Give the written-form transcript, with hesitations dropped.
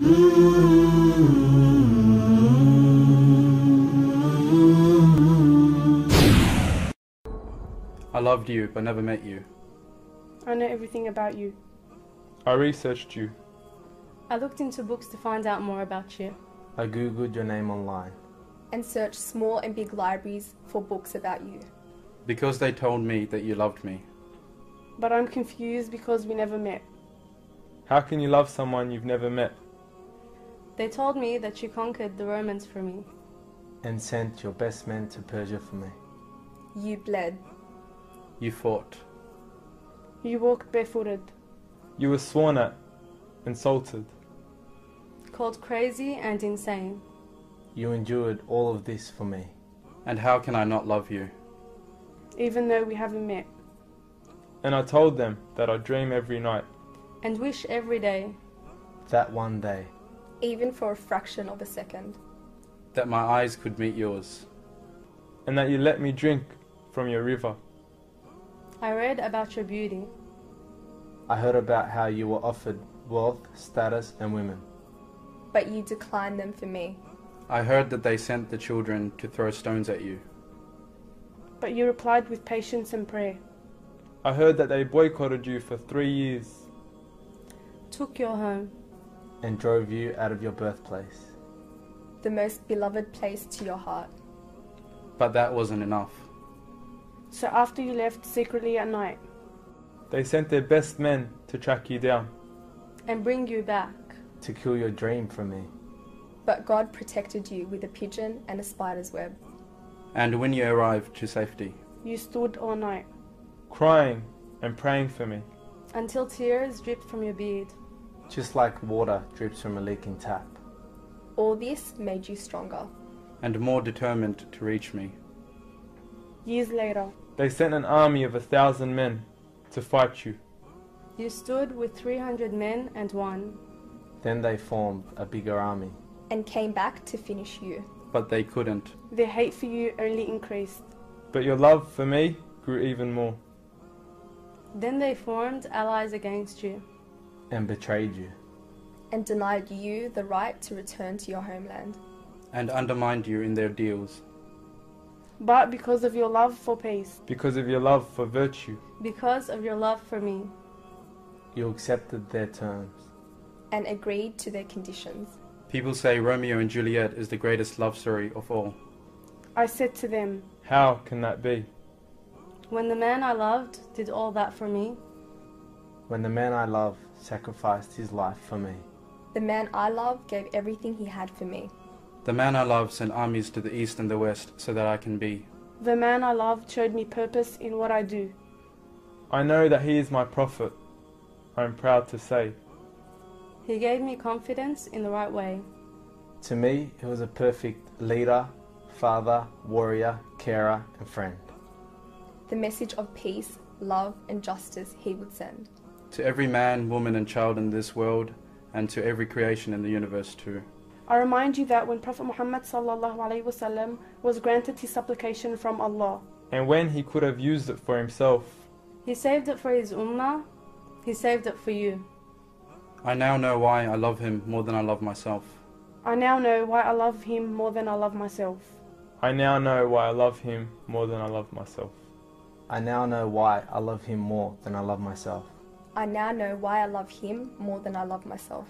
I loved you, but never met you. I know everything about you. I researched you. I looked into books to find out more about you. I googled your name online. And searched small and big libraries for books about you. Because they told me that you loved me. But I'm confused because we never met. How can you love someone you've never met? They told me that you conquered the Romans for me. And sent your best men to Persia for me. You bled. You fought. You walked barefooted. You were sworn at, insulted. Called crazy and insane. You endured all of this for me. And how can I not love you? Even though we haven't met. And I told them that I dream every night. And wish every day. That one day. Even for a fraction of a second. That my eyes could meet yours. And that you let me drink from your river. I read about your beauty. I heard about how you were offered wealth, status, and women. But you declined them for me. I heard that they sent the children to throw stones at you. But you replied with patience and prayer. I heard that they boycotted you for 3 years. Took your home. And drove you out of your birthplace. The most beloved place to your heart. But that wasn't enough. So after you left secretly at night. They sent their best men to track you down. And bring you back. To kill your dream from me. But God protected you with a pigeon and a spider's web. And when you arrived to safety. You stood all night. Crying and praying for me. Until tears dripped from your beard. Just like water drips from a leaking tap. All this made you stronger. And more determined to reach me. Years later. They sent an army of 1,000 men to fight you. You stood with 300 men and won. Then they formed a bigger army. And came back to finish you. But they couldn't. Their hate for you only increased. But your love for me grew even more. Then they formed allies against you. And betrayed you. And denied you the right to return to your homeland. And undermined you in their deals. But because of your love for peace. Because of your love for virtue. Because of your love for me. You accepted their terms. And agreed to their conditions. People say Romeo and Juliet is the greatest love story of all. I said to them, how can that be? When the man I loved did all that for me. When the man I love sacrificed his life for me. The man I love gave everything he had for me. The man I love sent armies to the east and the west so that I can be. The man I loved showed me purpose in what I do. I know that he is my prophet. I am proud to say. He gave me confidence in the right way. To me, he was a perfect leader, father, warrior, carer, and friend. The message of peace, love, and justice he would send. To every man, woman, and child in this world, and to every creation in the universe too. I remind you that when Prophet Muhammad ﷺ was granted his supplication from Allah, and when he could have used it for himself, he saved it for his ummah, he saved it for you. I now know why I love him more than I love myself. I now know why I love him more than I love myself. I now know why I love him more than I love myself. I now know why I love him more than I love myself. I now know why I love him more than I love myself.